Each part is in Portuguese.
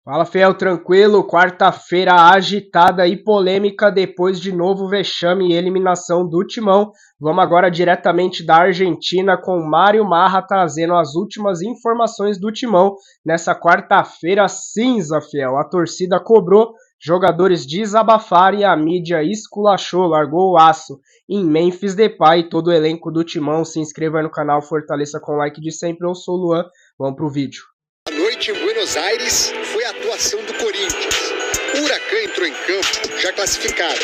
Fala, Fiel, tranquilo? Quarta-feira agitada e polêmica depois de novo vexame e eliminação do Timão. Vamos agora diretamente da Argentina com Mário Marra trazendo as últimas informações do Timão nessa quarta-feira cinza, Fiel. A torcida cobrou, jogadores desabafaram e a mídia esculachou, largou o aço. Em Memphis Depay, todo o elenco do Timão. Se inscreva aí no canal, fortaleça com o like de sempre. Eu sou o Luan, vamos pro vídeo. A noite em Buenos Aires foi a atuação do Corinthians. O Huracan entrou em campo já classificado,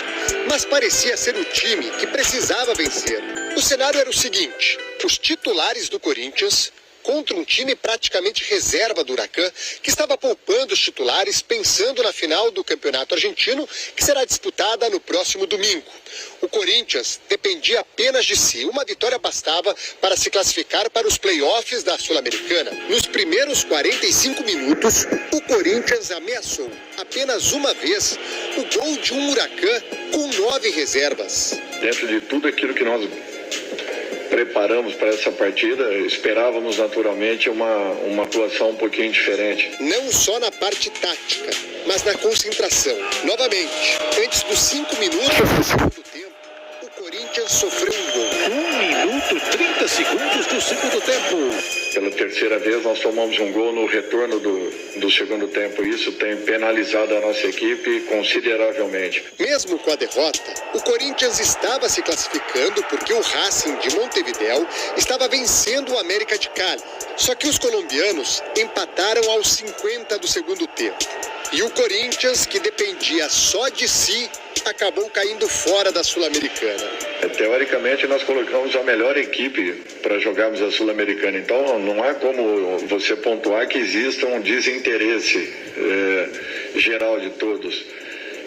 mas parecia ser o time que precisava vencer. O cenário era o seguinte: os titulares do Corinthians contra um time praticamente reserva do Huracan, que estava poupando os titulares pensando na final do Campeonato Argentino, que será disputada no próximo domingo. O Corinthians dependia apenas de si. Uma vitória bastava para se classificar para os playoffs da Sul-Americana. Nos primeiros 45 minutos, o Corinthians ameaçou apenas uma vez o gol de um Huracan com 9 reservas. Dentro de tudo aquilo que nós preparamos para essa partida, esperávamos naturalmente uma atuação um pouquinho diferente. Não só na parte tática, mas na concentração. Novamente, antes dos 5 minutos do segundo tempo, o Corinthians sofreu um gol. 1 minuto e 30 segundos do segundo tempo. Pela terceira vez nós tomamos um gol no retorno do segundo tempo. Isso tem penalizado a nossa equipe consideravelmente. Mesmo com a derrota, o Corinthians estava se classificando porque o Racing de Montevidéu estava vencendo o América de Cali. Só que os colombianos empataram aos 50 do segundo tempo. E o Corinthians, que dependia só de si, acabou caindo fora da Sul-Americana. Teoricamente, nós colocamos a melhor equipe para jogarmos a Sul-Americana. Então, não há como você pontuar que exista um desinteresse geral de todos.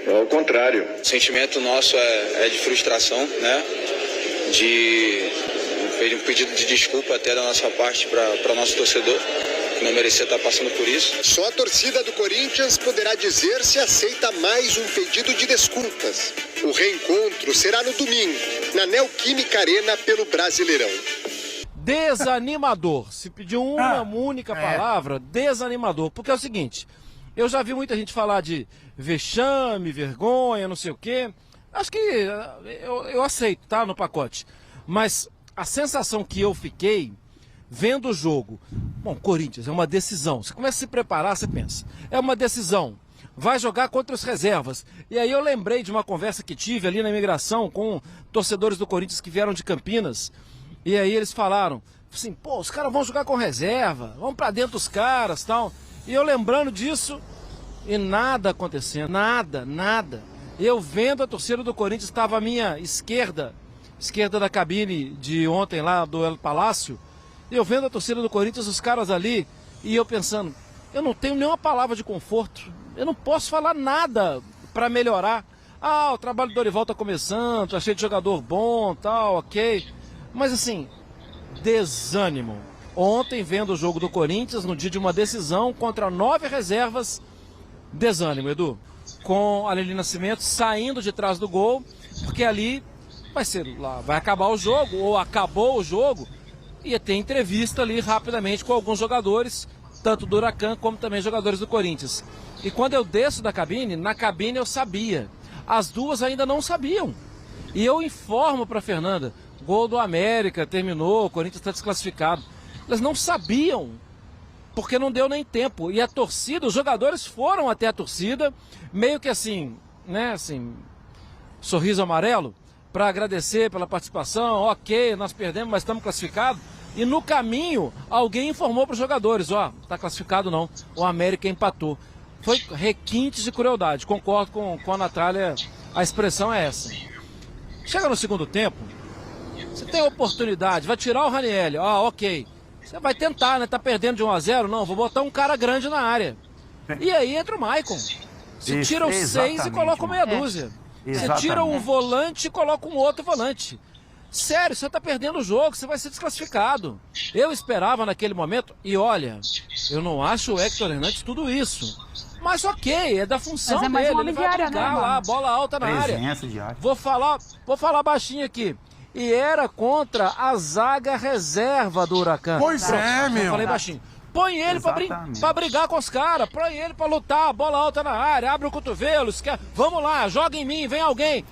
Ao contrário. O sentimento nosso é de frustração, né? De um pedido de desculpa até da nossa parte para o nosso torcedor, que não merecia estar passando por isso. Só a torcida do Corinthians poderá dizer se aceita mais um pedido de desculpas. O reencontro será no domingo, na Neoquímica Arena, pelo Brasileirão. Desanimador. Se pedir uma única palavra, desanimador. Porque é o seguinte, eu já vi muita gente falar de vexame, vergonha, não sei o quê. Acho que eu aceito, tá, no pacote. Mas a sensação que eu fiquei vendo o jogo, bom, Corinthians é uma decisão, você começa a se preparar, você pensa, é uma decisão, vai jogar contra os reservas, e aí eu lembrei de uma conversa que tive ali na imigração com torcedores do Corinthians que vieram de Campinas, e aí eles falaram, assim, pô, os caras vão jogar com reserva, vamos pra dentro dos caras, tal, e eu lembrando disso, e nada acontecendo, nada, eu vendo a torcida do Corinthians, estava à minha esquerda da cabine de ontem lá do El Palácio, eu vendo a torcida do Corinthians, os caras ali, e eu pensando, eu não tenho nenhuma palavra de conforto, eu não posso falar nada para melhorar. Ah, o trabalho do Dorival tá começando, tá cheio de jogador bom, tal, ok. Mas assim, desânimo. Ontem, vendo o jogo do Corinthians, no dia de uma decisão contra 9 reservas, desânimo, Edu. Com a Lili Nascimento saindo de trás do gol, porque ali vai acabar o jogo, ou acabou o jogo, ia ter entrevista ali rapidamente com alguns jogadores, tanto do Huracan como também jogadores do Corinthians. E quando eu desço da cabine, na cabine eu sabia. As duas ainda não sabiam. E eu informo para Fernanda, gol do América, terminou, o Corinthians está desclassificado. Elas não sabiam, porque não deu nem tempo. E a torcida, os jogadores foram até a torcida, meio que assim, né, assim, sorriso amarelo, para agradecer pela participação, ok, nós perdemos, mas estamos classificados. E no caminho, alguém informou para os jogadores, ó, tá classificado não, o América empatou. Foi requintes de crueldade, concordo com a Natália, a expressão é essa. Chega no segundo tempo, você tem a oportunidade, vai tirar o Ranieri, ó, ok. Você vai tentar, né, tá perdendo de 1-0, não, vou botar um cara grande na área. E aí entra o Maicon. Você tira os 6 e coloca meia dúzia. Você tira um volante e coloca um outro volante. Sério, você tá perdendo o jogo, você vai ser desclassificado. Eu esperava naquele momento, e olha, eu não acho o Héctor Hernandes tudo isso. Mas ok, é da função dele, ele vai brigar lá, bola alta na área. Vou falar baixinho aqui. E era contra a zaga reserva do Huracan. Pois é, meu. Eu falei baixinho. Põe ele pra brigar com os caras, põe ele pra lutar, bola alta na área, abre o cotovelo, vamos lá, joga em mim, vem alguém.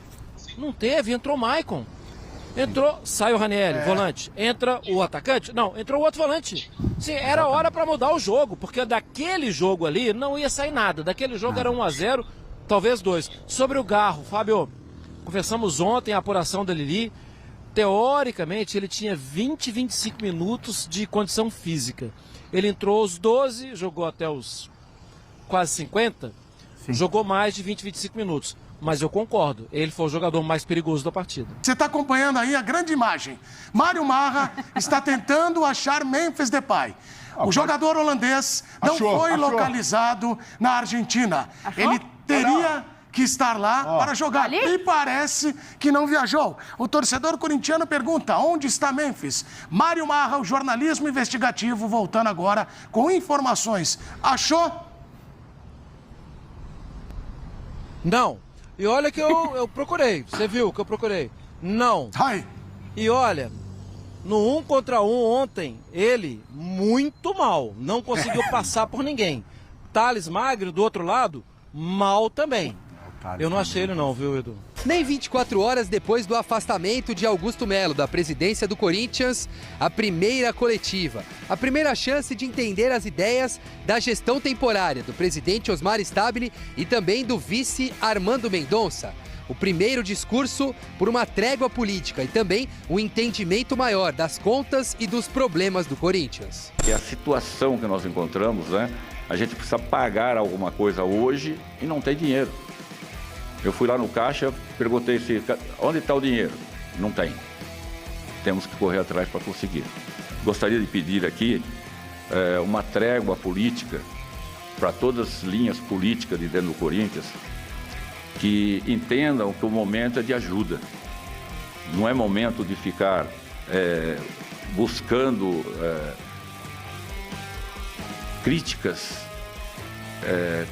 Não teve, entrou o Maicon. Entrou, sai o Ranieri, volante. Entra o atacante? Não, entrou o outro volante. Sim, era hora pra mudar o jogo, porque daquele jogo ali não ia sair nada. Daquele jogo era 1-0, talvez 2. Sobre o Garro, Fábio, conversamos ontem a apuração da Lili. Teoricamente, ele tinha 25 minutos de condição física. Ele entrou aos 12, jogou até os quase 50, jogou mais de 25 minutos. Mas eu concordo, ele foi o jogador mais perigoso da partida. Você está acompanhando aí a grande imagem. Mário Marra está tentando achar Memphis Depay. O jogador holandês não foi localizado na Argentina. Ele teria que estar lá para jogar. E parece que não viajou. O torcedor corintiano pergunta, onde está Memphis? Mário Marra, o jornalismo investigativo, voltando agora com informações. Achou? Não. E olha que eu procurei, você viu que eu procurei. Não. Ai. E olha, no 1 contra 1 ontem, ele muito mal, não conseguiu passar por ninguém. Thales Magno, do outro lado, mal também. Eu não achei ele não, viu, Edu? Nem 24 horas depois do afastamento de Augusto Melo da presidência do Corinthians, a primeira coletiva, a primeira chance de entender as ideias da gestão temporária do presidente Osmar Stabile e também do vice Armando Mendonça. O primeiro discurso por uma trégua política e também um entendimento maior das contas e dos problemas do Corinthians. É a situação que nós encontramos, né? A gente precisa pagar alguma coisa hoje e não tem dinheiro. Eu fui lá no caixa, perguntei onde está o dinheiro? Não tem. Temos que correr atrás para conseguir. Gostaria de pedir aqui uma trégua política para todas as linhas políticas de dentro do Corinthians, que entendam que o momento é de ajuda. Não é momento de ficar buscando críticas,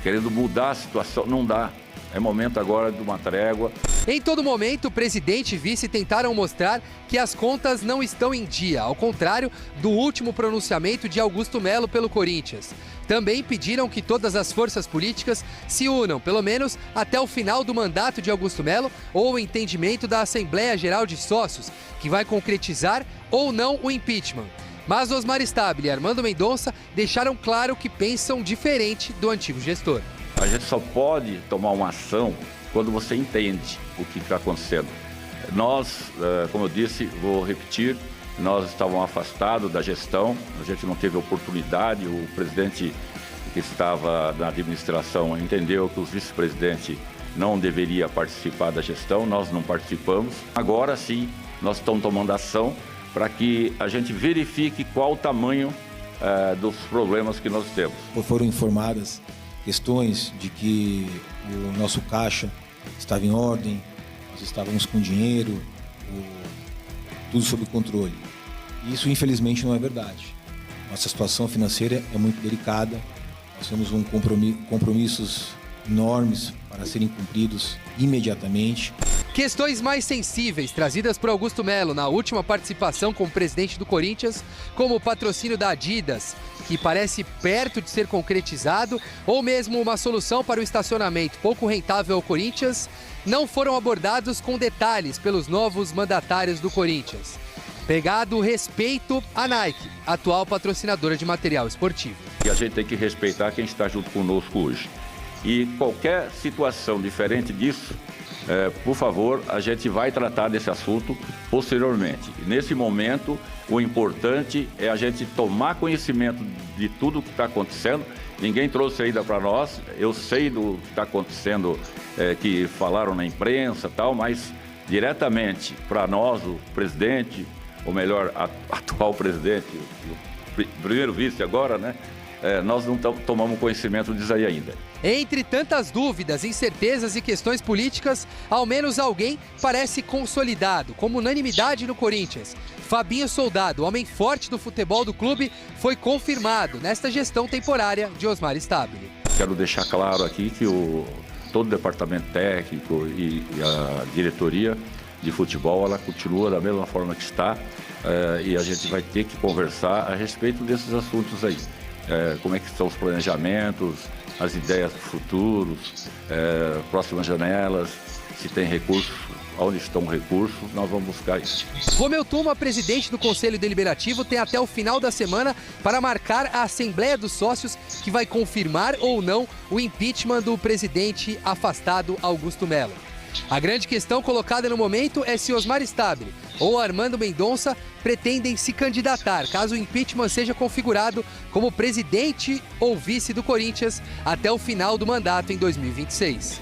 querendo mudar a situação. Não dá. É momento agora de uma trégua. Em todo momento, o presidente e vice tentaram mostrar que as contas não estão em dia, ao contrário do último pronunciamento de Augusto Melo pelo Corinthians. Também pediram que todas as forças políticas se unam, pelo menos até o final do mandato de Augusto Melo ou o entendimento da Assembleia Geral de Sócios, que vai concretizar ou não o impeachment. Mas Osmar Stabile e Armando Mendonça deixaram claro que pensam diferente do antigo gestor. A gente só pode tomar uma ação quando você entende o que está acontecendo. Nós, como eu disse, vou repetir, nós estávamos afastados da gestão, a gente não teve oportunidade, o presidente que estava na administração entendeu que os vice-presidentes não deveriam participar da gestão, nós não participamos. Agora sim, nós estamos tomando ação para que a gente verifique qual o tamanho dos problemas que nós temos. Foram informadas questões de que o nosso caixa estava em ordem, nós estávamos com dinheiro, tudo sob controle. Isso, infelizmente, não é verdade. Nossa situação financeira é muito delicada, nós temos compromissos enormes para serem cumpridos imediatamente. Questões mais sensíveis trazidas por Augusto Melo na última participação como presidente do Corinthians, como o patrocínio da Adidas, que parece perto de ser concretizado, ou mesmo uma solução para o estacionamento pouco rentável ao Corinthians, não foram abordados com detalhes pelos novos mandatários do Corinthians. Pegado o respeito à Nike, atual patrocinadora de material esportivo. E a gente tem que respeitar quem está junto conosco hoje. E qualquer situação diferente disso, por favor, a gente vai tratar desse assunto posteriormente. Nesse momento, o importante é a gente tomar conhecimento de tudo o que está acontecendo. Ninguém trouxe ainda para nós, eu sei do que está acontecendo, que falaram na imprensa e tal, mas diretamente para nós, o presidente, ou melhor, atual presidente, o primeiro vice agora, né? Nós não tomamos conhecimento disso aí ainda. Entre tantas dúvidas, incertezas e questões políticas, ao menos alguém parece consolidado, como unanimidade no Corinthians. Fabinho Soldado, homem forte do futebol do clube, foi confirmado nesta gestão temporária de Osmar Stabile. Quero deixar claro aqui que todo o departamento técnico e a diretoria de futebol, ela continua da mesma forma que está, e a gente vai ter que conversar a respeito desses assuntos aí. como é que estão os planejamentos, as ideias futuros, próximas janelas, se tem recursos, onde estão os recursos, nós vamos buscar isso. Romeu Tuma, presidente do Conselho Deliberativo, tem até o final da semana para marcar a Assembleia dos Sócios, que vai confirmar ou não o impeachment do presidente afastado Augusto Melo. A grande questão colocada no momento é se Osmar Stabile ou Armando Mendonça pretendem se candidatar, caso o impeachment seja configurado como presidente ou vice do Corinthians até o final do mandato em 2026.